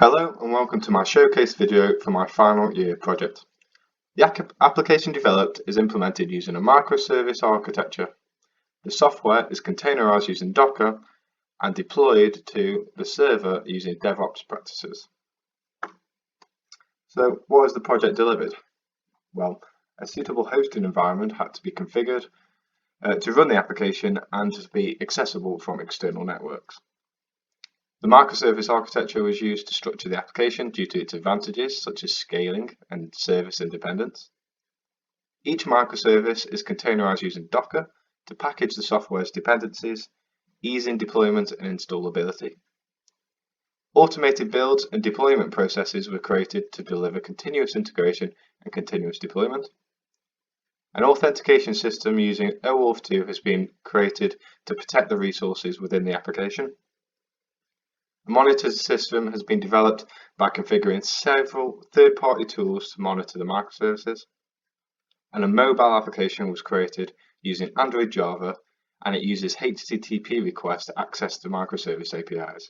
Hello and welcome to my showcase video for my final year project. The application developed is implemented using a microservice architecture. The software is containerized using Docker and deployed to the server using DevOps practices. So what has the project delivered? Well, a suitable hosting environment had to be configured to run the application and to be accessible from external networks. The microservice architecture was used to structure the application due to its advantages such as scaling and service independence. Each microservice is containerized using Docker to package the software's dependencies, easing deployment and installability. Automated builds and deployment processes were created to deliver continuous integration and continuous deployment. An authentication system using OAuth 2 has been created to protect the resources within the application. A monitor system has been developed by configuring several third-party tools to monitor the microservices. And a mobile application was created using Android Java, and it uses HTTP requests to access the microservice APIs.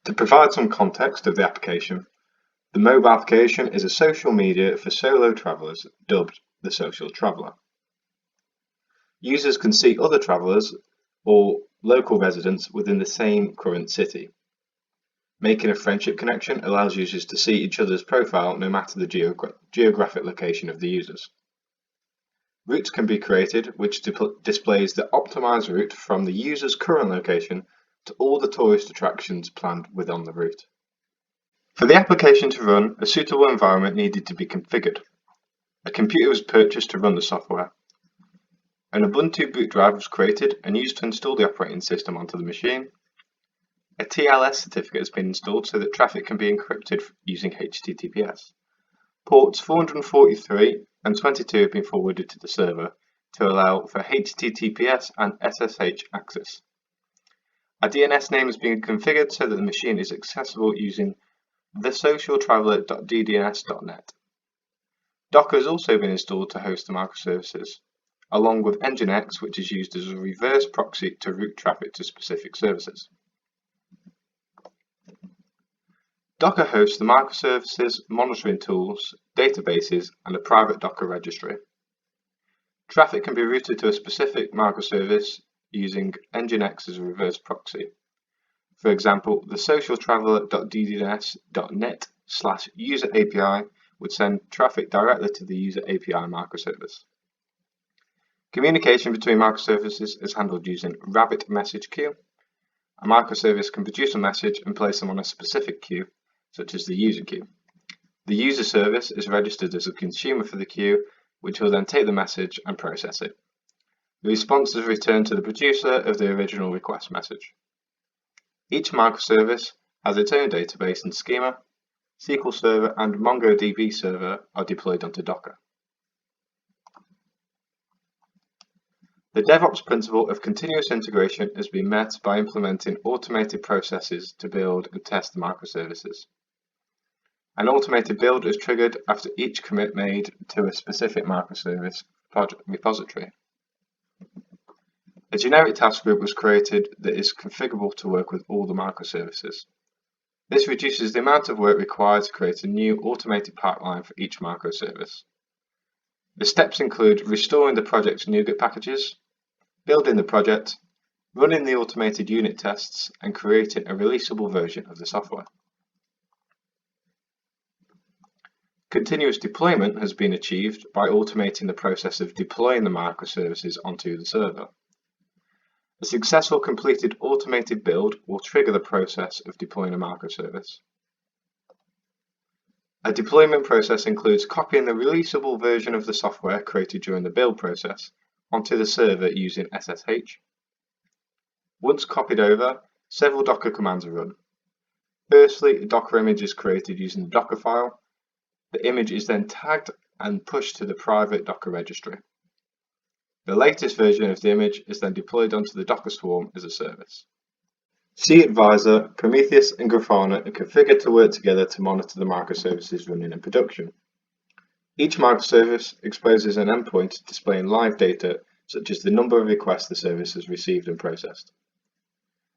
To provide some context of the application, the mobile application is a social media for solo travelers dubbed the Social Traveler. Users can see other travelers or local residents within the same current city. Making a friendship connection allows users to see each other's profile no matter the geographic location of the users. Routes can be created which displays the optimized route from the user's current location to all the tourist attractions planned within the route. For the application to run, a suitable environment needed to be configured. A computer was purchased to run the software. An Ubuntu boot drive was created and used to install the operating system onto the machine. A TLS certificate has been installed so that traffic can be encrypted using HTTPS. Ports 443 and 22 have been forwarded to the server to allow for HTTPS and SSH access. A DNS name has been configured so that the machine is accessible using thesocialtraveler.ddns.net. Docker has also been installed to host the microservices, along with Nginx, which is used as a reverse proxy to route traffic to specific services. Docker hosts the microservices, monitoring tools, databases, and a private Docker registry. Traffic can be routed to a specific microservice using Nginx as a reverse proxy. For example, the socialtraveler.ddns.net/user API would send traffic directly to the user API microservice. Communication between microservices is handled using Rabbit message queue. A microservice can produce a message and place them on a specific queue, such as the user queue. The user service is registered as a consumer for the queue, which will then take the message and process it. The response is returned to the producer of the original request message. Each microservice has its own database and schema. SQL Server and MongoDB Server are deployed onto Docker. The DevOps principle of continuous integration has been met by implementing automated processes to build and test the microservices. An automated build is triggered after each commit made to a specific microservice repository. A generic task group was created that is configurable to work with all the microservices. This reduces the amount of work required to create a new automated pipeline for each microservice. The steps include restoring the project's NuGet packages, building the project, running the automated unit tests, and creating a releasable version of the software. Continuous deployment has been achieved by automating the process of deploying the microservices onto the server. A successful completed automated build will trigger the process of deploying a microservice. A deployment process includes copying the releasable version of the software created during the build process onto the server using SSH. Once copied over, several Docker commands are run. Firstly, a Docker image is created using the Docker file. The image is then tagged and pushed to the private Docker registry. The latest version of the image is then deployed onto the Docker Swarm as a service. CAdvisor, Prometheus, and Grafana are configured to work together to monitor the microservices running in production. Each microservice exposes an endpoint displaying live data, such as the number of requests the service has received and processed.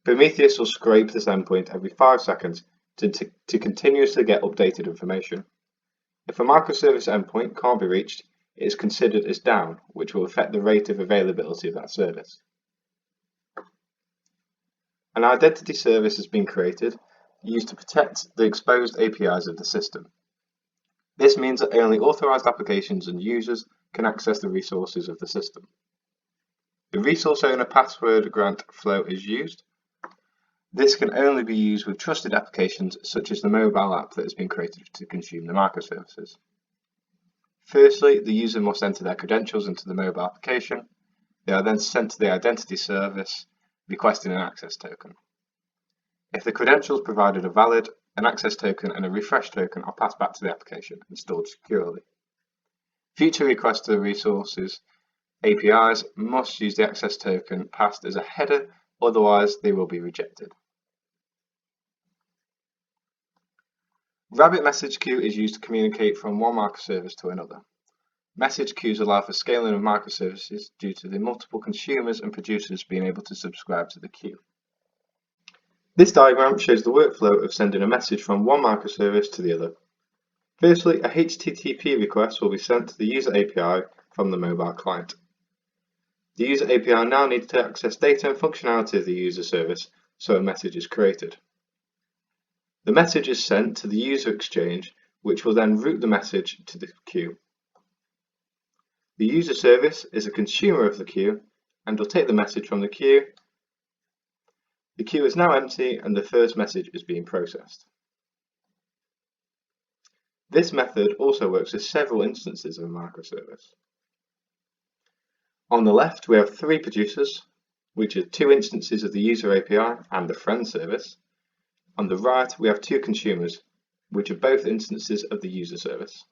Prometheus will scrape this endpoint every 5 seconds to continuously get updated information. If a microservice endpoint can't be reached, it is considered as down, which will affect the rate of availability of that service. An identity service has been created, used to protect the exposed APIs of the system. This means that only authorized applications and users can access the resources of the system. The resource owner password grant flow is used. This can only be used with trusted applications such as the mobile app that has been created to consume the microservices. Firstly, the user must enter their credentials into the mobile application. They are then sent to the identity service requesting an access token. If the credentials provided are valid, an access token and a refresh token are passed back to the application and stored securely. Future requests to the resources APIs must use the access token passed as a header, otherwise they will be rejected. Rabbit message queue is used to communicate from one microservice to another. Message queues allow for scaling of microservices due to the multiple consumers and producers being able to subscribe to the queue. This diagram shows the workflow of sending a message from one microservice to the other. Firstly, a HTTP request will be sent to the user API from the mobile client. The user API now needs to access data and functionality of the user service, so a message is created. The message is sent to the user exchange, which will then route the message to the queue. The user service is a consumer of the queue and will take the message from the queue. The queue is now empty and the first message is being processed. This method also works with several instances of a microservice. On the left, we have three producers, which are two instances of the user API and the friend service. On the right, we have two consumers, which are both instances of the user service.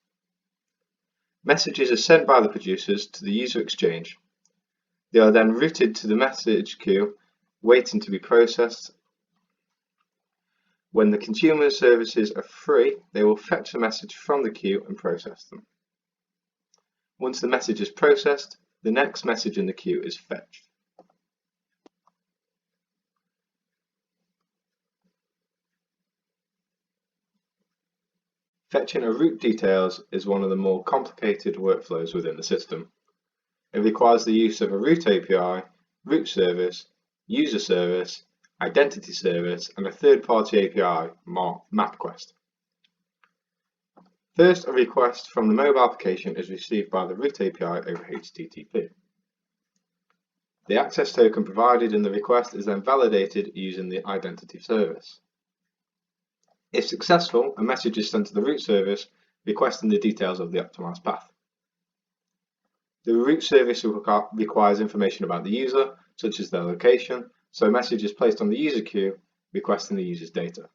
Messages are sent by the producers to the user exchange. They are then routed to the message queue, waiting to be processed. When the consumer services are free, they will fetch the message from the queue and process them. Once the message is processed, the next message in the queue is fetched. Fetching a route details is one of the more complicated workflows within the system. It requires the use of a route API, route service, user service, identity service, and a third-party API, MapQuest. First, a request from the mobile application is received by the route API over HTTP. The access token provided in the request is then validated using the identity service. If successful, a message is sent to the route service requesting the details of the optimized path. The route service requires information about the user, such as their location, so a message is placed on the user queue requesting the user's data.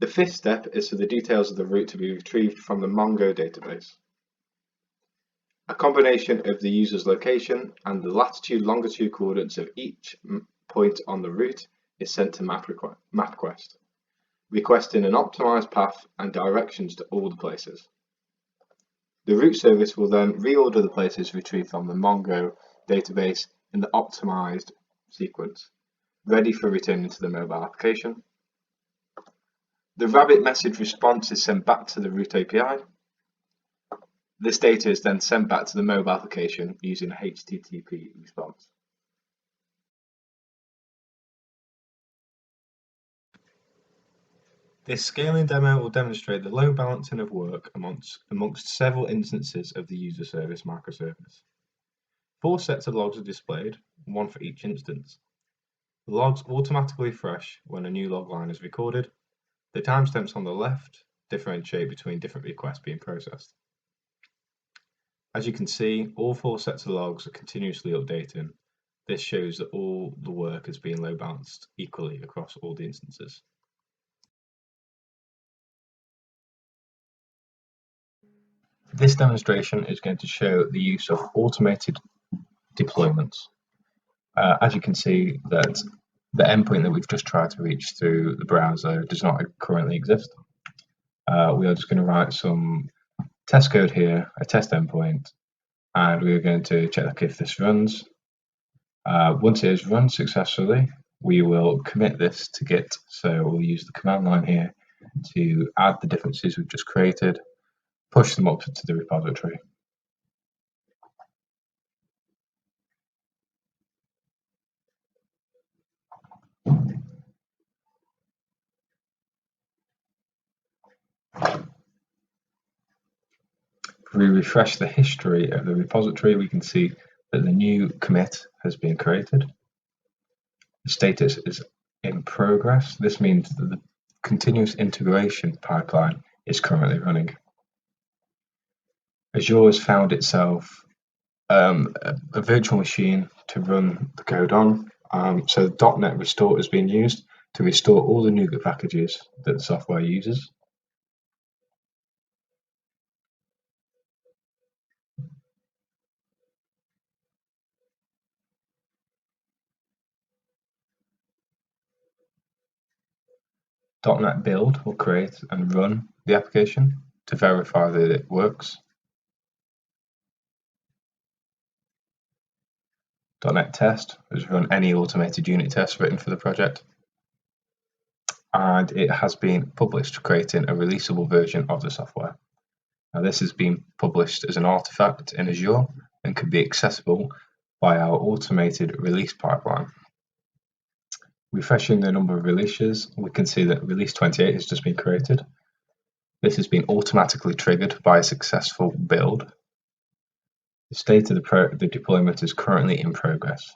The fifth step is for the details of the route to be retrieved from the Mongo database. A combination of the user's location and the latitude-longitude coordinates of each point on the route is sent to MapQuest, requesting an optimized path and directions to all the places. The route service will then reorder the places retrieved from the Mongo database in the optimized sequence, ready for returning to the mobile application. The Rabbit message response is sent back to the route API. This data is then sent back to the mobile application using a HTTP response. This scaling demo will demonstrate the load balancing of work amongst several instances of the user service microservice. 4 sets of logs are displayed, one for each instance. The logs automatically refresh when a new log line is recorded. The timestamps on the left differentiate between different requests being processed. As you can see, all 4 sets of logs are continuously updating. This shows that all the work is being load balanced equally across all the instances. This demonstration is going to show the use of automated deployments. As you can see, that the endpoint that we've just tried to reach through the browser does not currently exist. We are just going to write some test code here, a test endpoint, and we are going to check if this runs. Once it is run successfully, we will commit this to Git. So we'll use the command line here to add the differences we've just created, push them up to the repository. If we refresh the history of the repository, we can see that the new commit has been created. The status is in progress. This means that the continuous integration pipeline is currently running. Azure has found itself a virtual machine to run the code on. So .NET Restore is being used to restore all the NuGet packages that the software uses. .NET Build will create and run the application to verify that it works. .NET Test has run any automated unit tests written for the project. And it has been published, creating a releasable version of the software. Now, this has been published as an artifact in Azure and can be accessible by our automated release pipeline. Refreshing the number of releases, we can see that release 28 has just been created. This has been automatically triggered by a successful build. The state of the deployment is currently in progress.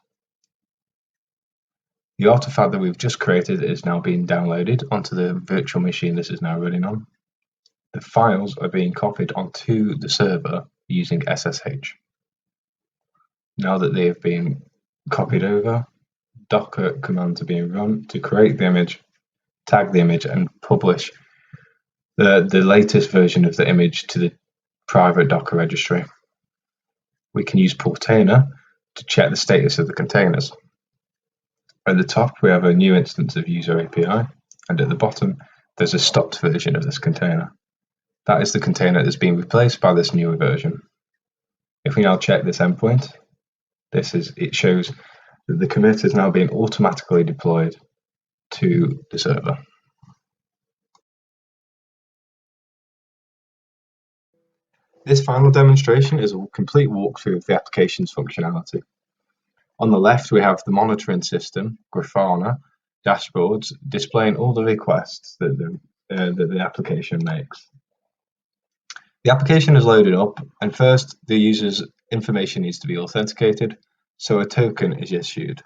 The artifact that we've just created is now being downloaded onto the virtual machine this is now running on. The files are being copied onto the server using SSH. Now that they have been copied over, Docker commands are being run to create the image, tag the image, and publish the latest version of the image to the private Docker registry. We can use Portainer to check the status of the containers. At the top, we have a new instance of user API, and at the bottom, there's a stopped version of this container. That is the container that's been replaced by this newer version. If we now check this endpoint, it shows that the commit is now being automatically deployed to the server. This final demonstration is a complete walkthrough of the application's functionality. On the left, we have the monitoring system, Grafana, dashboards displaying all the requests that the application makes. The application is loaded up, and first the user's information needs to be authenticated, so a token is issued.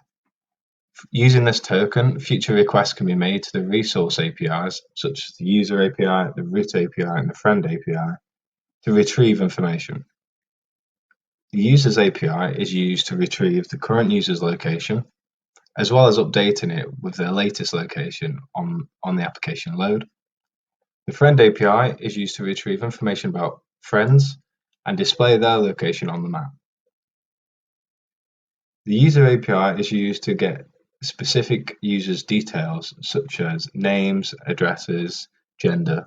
Using this token, future requests can be made to the resource APIs, such as the user API, the root API, and the friend API, to retrieve information. The user's API is used to retrieve the current user's location, as well as updating it with their latest location on the application load. The friend API is used to retrieve information about friends and display their location on the map. The user API is used to get specific users' details such as names, addresses, gender.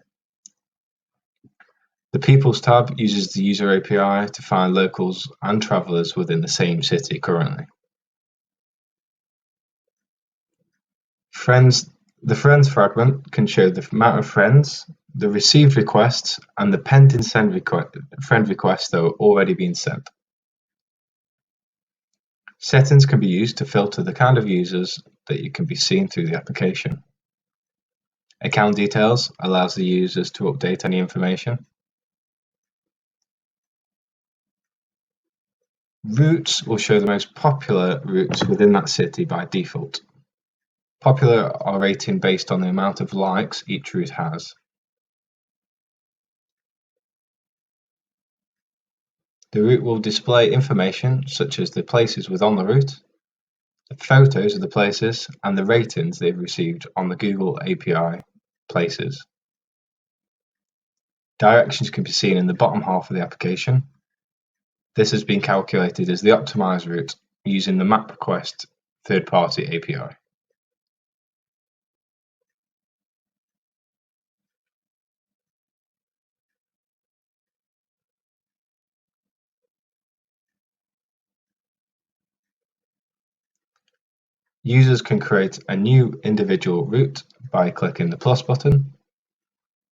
The Peoples tab uses the user API to find locals and travelers within the same city currently. The friends fragment can show the amount of friends, the received requests, and the pending friend requests that are already being sent. Settings can be used to filter the kind of users that can be seen through the application. Account details allows the users to update any information. Routes will show the most popular routes within that city by default. Popular are rated based on the amount of likes each route has. The route will display information such as the places within the route, the photos of the places, and the ratings they've received on the Google API places. Directions can be seen in the bottom half of the application. This has been calculated as the optimized route using the MapRequest third-party API. Users can create a new individual route by clicking the plus button.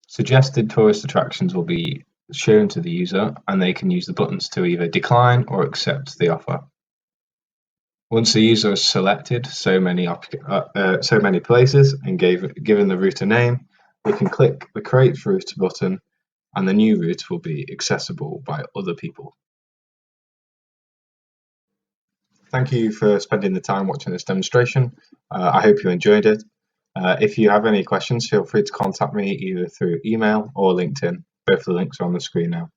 Suggested tourist attractions will be shown to the user, and they can use the buttons to either decline or accept the offer. Once the user has selected so many places and given the route a name, they can click the Create Route button, and the new route will be accessible by other people. Thank you for spending the time watching this demonstration. I hope you enjoyed it. If you have any questions, feel free to contact me either through email or LinkedIn. Both the links are on the screen now.